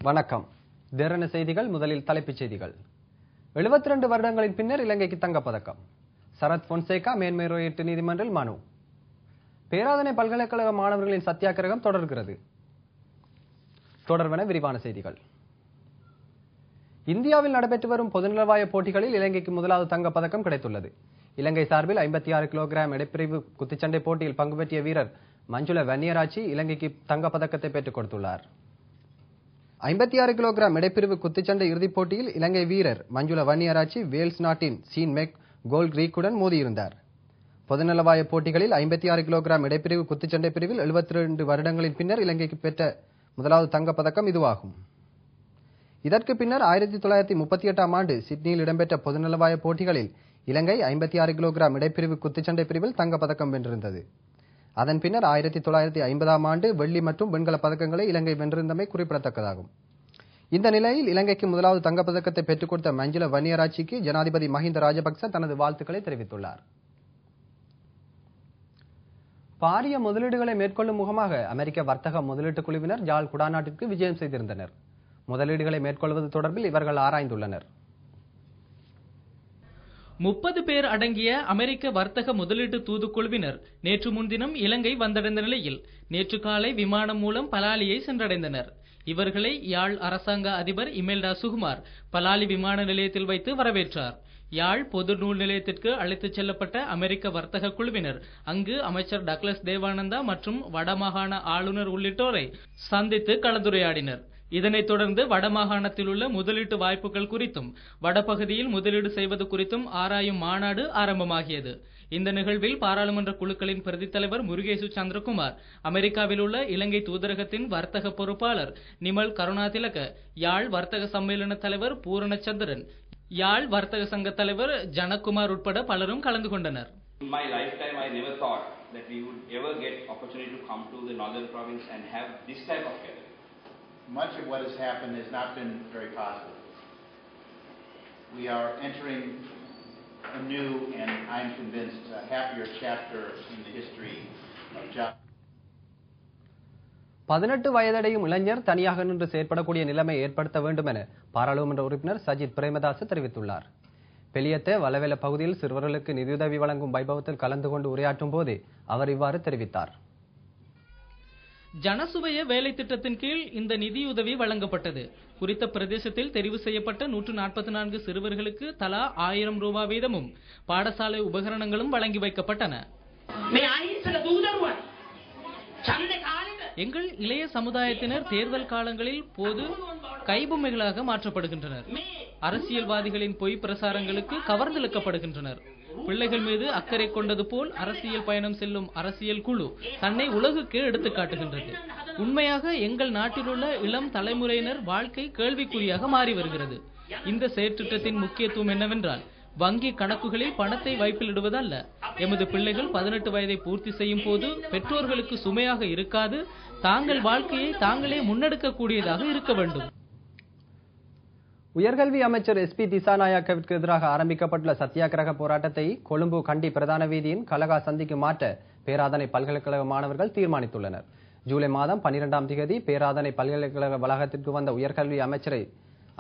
வணக்கம். திறன செய்திகள். முதலில் தலைப்புச் செய்திகள். 72 வருடங்களின் பின்னர் இலங்கைக்கு தங்கப்பதக்கம். சரத் பொன்சேகா மேன்முறையீட்டு நீதிமன்றில் மனு. பேராதனை பல்கலைக்கழக மாணவர்களின் சத்தியாகிரகம் தொடர்கிறது. தொடர்வன விரிவான செய்திகள். இந்தியாவில் நடைபெற்று வரும் பொதுநலவாய போட்டிகளில் இலங்கைக்கு முதலாவது தங்கப்பதக்கம் கிடைத்துள்ளது. இலங்கை சார்பில் 56 கிலோகிராம் எடைப்பிரிவு குத்துச்சண்டை போட்டியில் பங்கு பெற்றிய வீரர் மஞ்சுள வன்னியராச்சி இலங்கைக்கு தங்கப்பதக்கத்தை பெற்றுக் கொடுத்துள்ளார். 56 கிலோகிராம் எடைப்பிரிவு குத்துச்சண்டை இறுதிப் போட்டியில் இலங்கை வீரர் மஞ்சுள வன்னியராச்சி வேல்ஸ் நாட்டின் சீன் மெக் கோல் கிரீக்குடன் மோதியிருந்தார். பொதுநலவாய போட்டிகளில் 56 கிலோகிராம் எடைப்பிரிவு குத்துச்சண்டை பிரிவில் 72 வருடங்களின் பின்னர் இலங்கைக்கு பெற்ற முதலாவது தங்கப்பதக்கம் இதுவாகும். இதற்கு பின்னர் 1938ஆம் ஆண்டு சிட்னியில் இடம்பெற்ற பொதுநலவாய போட்டிகளில் இலங்கை 56 கிலோகிராம் இடைப்பிரிவு குத்துச்சண்டை பிரிவில் தங்கப்பதக்கம் வென்றிருந்தது. அதன் பின்னர் 1950ஆம் ஆண்டு வெள்ளி மற்றும் வெண்கல பதக்கங்களை இலங்கை வென்றிருந்தமை குறிப்பிடத்தக்கதாகும். இந்த நிலையில் இலங்கைக்கு முதலாவது தங்கப்பதக்கத்தை பெற்றுக் கொடுத்த மஞ்சுள வன்னியராட்சிக்கு ஜனாதிபதி மஹிந்த ராஜபக்ச தனது வாழ்த்துக்களை தெரிவித்துள்ளார். பாரிய முதலீடுகளை மேற்கொள்ளும் முகமாக அமெரிக்க வர்த்தக முதலீட்டு குழுவினர் யாழ் குடாநாட்டிற்கு விஜயம் செய்திருந்தனர். முதலீடுகளை மேற்கொள்வது தொடர்பில் இவர்கள் ஆராய்ந்துள்ளனர். 30 பேர் அடங்கிய அமெரிக்க வர்த்தக முதலீட்டு தூதுக்குழுவினர் நேற்று முன்தினம் இலங்கை வந்தடைந்த நிலையில் நேற்று காலை விமானம் மூலம் பலாலியை சென்றடைந்தனர். இவர்களை யாழ் அரசாங்க அதிபர் இமெல்டா சுகுமார் பலாலி விமான நிலையத்தில் வைத்து வரவேற்றார். யாழ் பொது நூல் நிலையத்திற்கு அழைத்துச் செல்லப்பட்ட அமெரிக்க வர்த்தக குழுவினர் அங்கு அமைச்சர் டக்ளஸ் தேவானந்தா மற்றும் வடமாகாண ஆளுநர் உள்ளிட்டோரை சந்தித்து கலந்துரையாடினர். இதனைத் தொடர்ந்து வடமாகாணத்தில் உள்ள முதலீட்டு வாய்ப்புகள் குறித்தும் வடபகுதியில் முதலீடு செய்வது குறித்தும் ஆராயும் மாநாடு ஆரம்பமாகியது. இந்த நிகழ்வில் பாராளுமன்ற குழுக்களின் பிரதித் தலைவர் முருகேசு சந்திரகுமார், அமெரிக்காவில் உள்ள இலங்கை தூதரகத்தின் வர்த்தக பொறுப்பாளர் நிமல் கருணாதிலக, யாழ் வர்த்தக சம்மேளன தலைவர் பூரணச்சந்திரன், யாழ் வர்த்தக சங்க தலைவர் ஜனகுமார் உட்பட பலரும் கலந்து கொண்டனர். In my lifetime, I never thought that we would ever get opportunity to come to the northern province and have this type of gathering. Much of what has happened has not been very positive. We are entering a new and I'm convinced a happier chapter in the history of job. 18 வயதடையும் இளைஞர் தனியாக நின்று செயற்படக்கூடிய நிலைமை ஏற்படுத்த வேண்டும் என பாராளுமன்ற உறுப்பினர் சஜித் பிரேமதாச தெரிவித்துள்ளார். பெலியத்த வலவேல பகுதியில் சிறுவர்களுக்கு நிதியுதவி வழங்கும் வைபவத்தில் கலந்து கொண்டு உரையாற்றும் போதே அவர் இவ்வாறு தெரிவித்தார். ஜனசுவைய வேலை திட்டத்தின் கீழ் இந்த நிதியுதவி வழங்கப்பட்டது. குறித்த பிரதேசத்தில் தெரிவு செய்யப்பட்ட 144 சிறுவர்களுக்கு தலா 1000 ரூபாய் வீதமும் பாடசாலை உபகரணங்களும் வழங்கி வைக்கப்பட்டன. எங்கள் இளைய சமுதாயத்தினர் தேர்தல் காலங்களில் போது கைபொம்மைகளாக மாற்றப்படுகின்றனர். அரசியல்வாதிகளின் பொய் பிரசாரங்களுக்கு கவர்ந்திழுக்கப்படுகின்றனர். பிள்ளைகள் மீது அக்கறை கொண்டது போல் அரசியல் பயணம் செல்லும் அரசியல் குழு தன்னை உலகுக்கு எடுத்துக் காட்டுகின்றது. உண்மையாக எங்கள் நாட்டில் உள்ள இளம் தலைமுறையினர் வாழ்க்கை கேள்விக்குறியாக மாறி வருகிறது. இந்த செயற்திட்டத்தின் முக்கியத்துவம் என்னவென்றால் வங்கி கணக்குகளில் பணத்தை வைப்பிலிடுவதல்ல. எமது பிள்ளைகள் 18 வயதை பூர்த்தி செய்யும் போது பெற்றோர்களுக்கு சுமையாக இருக்காது, தாங்கள் வாழ்க்கையை தாங்களே முன்னெடுக்கக்கூடியதாக இருக்க வேண்டும். உயர்கல்வி அமைச்சர் SP திசாநாயக்கவிற்கு எதிராக ஆரம்பிக்கப்பட்டுள்ள சத்தியாகிரக போராட்டத்தை கொழும்பு கண்டி பிரதான வீதியின் கலகா சந்திக்கு மாற்ற பேராதனை பல்கலைக்கழக மாணவர்கள் தீர்மானித்துள்ளனர். ஜூலை மாதம் 12ஆம் தேதி பேராதனை பல்கலைக்கழக வளாகத்திற்கு வந்த உயர்கல்வி அமைச்சரை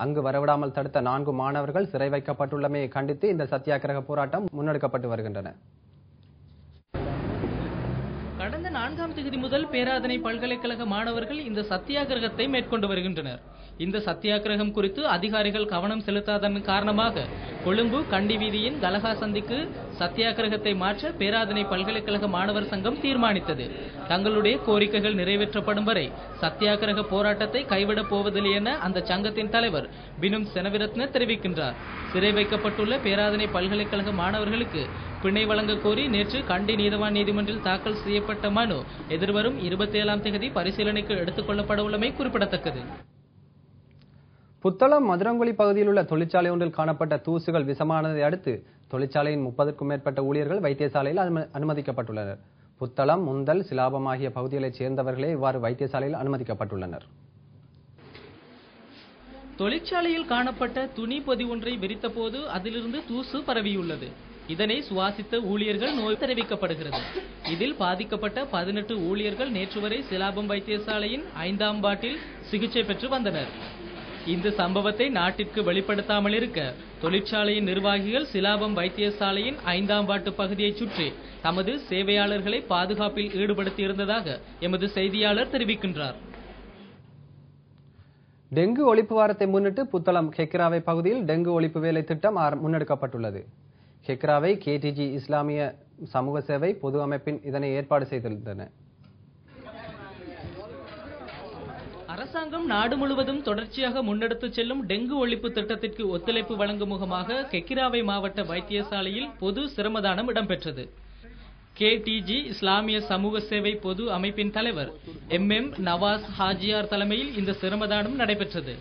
அங்கு வரவிடாமல் தடுத்த 4 மாணவர்கள் சிறை வைக்கப்பட்டுள்ளமையை கண்டித்து இந்த சத்தியாகிரக போராட்டம் முன்னெடுக்கப்பட்டு வருகின்றன. கடந்த 4ஆம் தேதி முதல் பேராதனை பல்கலைக்கழக மாணவர்கள் இந்த சத்தியாகிரகத்தை மேற்கொண்டு வருகின்றனர். இந்த சத்தியாகிரகம் குறித்து அதிகாரிகள் கவனம் செலுத்தாதன் காரணமாக கொழும்பு கண்டி வீதியின் கலகா சந்திக்கு சத்தியாகிரகத்தை மாற்ற பேராதனை பல்கலைக்கழக மாணவர் சங்கம் தீர்மானித்தது. தங்களுடைய கோரிக்கைகள் நிறைவேற்றப்படும் வரை சத்தியாகிரக போராட்டத்தை கைவிடப் போவதில்லை என அந்த சங்கத்தின் தலைவர் பினும் செனவிரத்ன தெரிவிக்கின்றார். சிறை வைக்கப்பட்டுள்ள பேராதனை பல்கலைக்கழக மாணவர்களுக்கு பிணை வழங்க கோரி நேற்று கண்டி நீதவான் நீதிமன்றில் தாக்கல் செய்யப்பட்ட மனு எதிர்வரும் 27ஆம் தேதி பரிசீலனைக்கு எடுத்துக் கொள்ளப்பட உள்ளமை குறிப்பிடத்தக்கது. புத்தளம் மதுரங்குழி பகுதியில் உள்ள தொழிற்சாலை ஒன்றில் காணப்பட்ட தூசுகள் விஷமானதை அடுத்து தொழிற்சாலையின் 30க்கும் மேற்பட்ட ஊழியர்கள் வைத்தியசாலையில் அனுமதிக்கப்பட்டுள்ளனர். புத்தளம், முந்தல், சிலாபம் ஆகிய பகுதிகளைச் சேர்ந்தவர்களே இவ்வாறு வைத்தியசாலையில் அனுமதிக்கப்பட்டுள்ளனர். தொழிற்சாலையில் காணப்பட்ட துணி பொதி ஒன்றை விரித்த போது அதிலிருந்து தூசு பரவியுள்ளது. இதனை சுவாசித்த ஊழியர்கள் நோய் தெரிவிக்கப்படுகிறது. இதில் பாதிக்கப்பட்ட 18 ஊழியர்கள் நேற்று வரை சிலாபம் வைத்தியசாலையின் 5ஆம் வார்டில் சிகிச்சை பெற்று வந்தனர். இந்த சம்பவத்தை நாட்டிற்கு வெளிப்படுத்தாமல் இருக்க தொழிற்சாலையின் நிர்வாகிகள் சிலாபம் வைத்தியசாலையின் 5ஆம் வார்டு பகுதியை சுற்றி தமது சேவையாளர்களை பாதுகாப்பில் ஈடுபடுத்தியிருந்ததாக எமது செய்தியாளர் தெரிவிக்கின்றார். டெங்கு ஒழிப்பு வாரத்தை முன்னிட்டு புத்தளம் ஹெக்ராவை பகுதியில் டெங்கு ஒழிப்பு வேலை திட்டம் முன்னெடுக்கப்பட்டுள்ளது. ஹெக்ராவை KTG இஸ்லாமிய சமூக சேவை பொது அமைப்பின் இதனை ஏற்பாடு செய்திருந்தன. அரசாங்கம் நாடு முழுவதும் தொடர்ச்சியாக முன்னெடுத்து செல்லும் டெங்கு ஒழிப்பு திட்டத்திற்கு ஒத்துழைப்பு வழங்கும் முகமாக கெக்கிராவை மாவட்ட வைத்தியசாலையில் பொது சிரமதானம் இடம்பெற்றது. KTG இஸ்லாமிய சமூக சேவை பொது அமைப்பின் தலைவர் MM நவாஸ் ஹாஜியார் தலைமையில் இந்த சிரமதானம் நடைபெற்றது.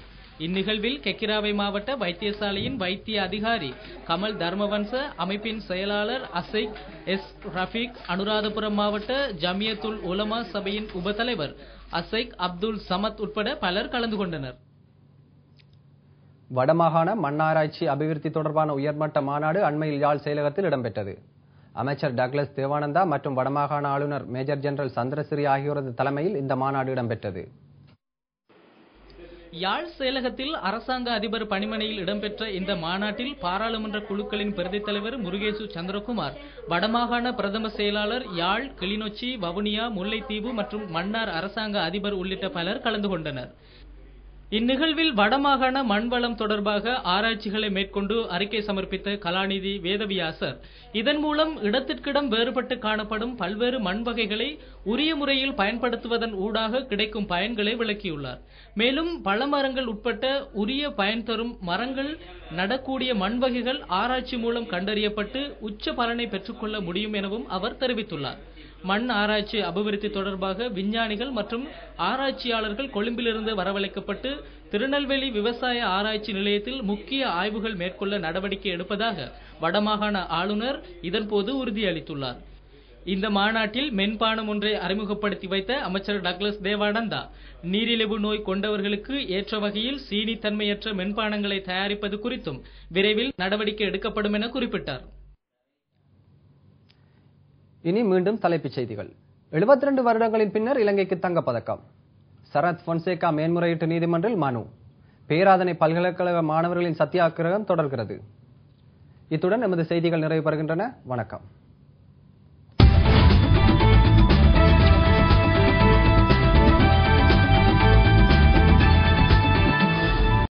இந்நிகழ்வில் கெக்கிராவை மாவட்ட வைத்தியசாலையின் வைத்திய அதிகாரி கமல் தர்மவன்ச, அமைப்பின் செயலாளர் அசைக் எஸ் ரஃபீக், அனுராதபுரம் மாவட்ட ஜமியத்துல் உலமா சபையின் உபதலைவர் அசைக் அப்துல் சமத் உட்பட பலர் கலந்து கொண்டனர். வடமாகாண மண்ணாராய்ச்சி அபிவிருத்தி தொடர்பான உயர்மட்ட மாநாடு அண்மையில் யாழ் செயலகத்தில் இடம்பெற்றது. அமைச்சர் டக்ளஸ் தேவானந்தா மற்றும் வடமாகாண ஆளுநர் மேஜர் ஜெனரல் சந்திரசிறி ஆகியோரது தலைமையில் இந்த மாநாடு இடம்பெற்றது. யாழ் செயலகத்தில் அரசாங்க அதிபர் பணிமனையில் இடம்பெற்ற இந்த மாநாட்டில் பாராளுமன்ற குழுக்களின் பிரதித் தலைவர் முருகேசு சந்திரகுமார், வடமாகாண பிரதம செயலாளர் யாழ், கிளிநொச்சி, வவுனியா, முல்லைத்தீவு மற்றும் மன்னார் அரசாங்க அதிபர் உள்ளிட்ட பலர் கலந்து கொண்டனர். இந்நிகழ்வில் வடமாகாண மண்வளம் தொடர்பாக ஆராய்ச்சிகளை மேற்கொண்டு அறிக்கை சமர்ப்பித்த கலாநிதி வேதவியாசர், இதன் மூலம் இடத்திற்கிடம் வேறுபட்டு காணப்படும் பல்வேறு மண் வகைகளை உரிய முறையில் பயன்படுத்துவதன் ஊடாக கிடைக்கும் பயன்களை விளக்கியுள்ளார். மேலும் பழமரங்கள் உட்பட்ட உரிய பயன் தரும் மரங்கள் நடக்கூடிய மண் வகைகள் ஆராய்ச்சி மூலம் கண்டறியப்பட்டு உச்ச பலனை பெற்றுக்கொள்ள முடியும் எனவும் அவர் தெரிவித்துள்ளார். மண் ஆராய்ச்சி அபிவிருத்தி தொடர்பாக விஞ்ஞானிகள் மற்றும் ஆராய்ச்சியாளர்கள் கொழும்பிலிருந்து வரவழைக்கப்பட்டு திருநெல்வேலி விவசாய ஆராய்ச்சி நிலையத்தில் முக்கிய ஆய்வுகள் மேற்கொள்ள நடவடிக்கை எடுப்பதாக வடமாகாண ஆளுநர் இதன்போது உறுதியளித்துள்ளார். இந்த மாநாட்டில் மென்பானம் ஒன்றை அறிமுகப்படுத்தி வைத்த அமைச்சர் டக்ளஸ் தேவானந்தா, நீரிழிவு நோய் கொண்டவர்களுக்கு ஏற்ற வகையில் சீனி தன்மையற்ற மென்பானங்களை தயாரிப்பது குறித்தும் விரைவில் நடவடிக்கை எடுக்கப்படும் என குறிப்பிட்டார். இனி மீண்டும் தலைப்புச் செய்திகள். 72 வருடங்களின் பின்னர் இலங்கைக்கு தங்கப்பதக்கம். சரத் பொன்சேகா மேன்முறையீட்டு நீதிமன்றில் மனு. பேராதனை பல்கலைக்கழக மாணவர்களின் சத்தியாகிரகம் தொடர்கிறது. இத்துடன் எமது செய்திகள் நிறைவு பெறுகின்றன. வணக்கம்.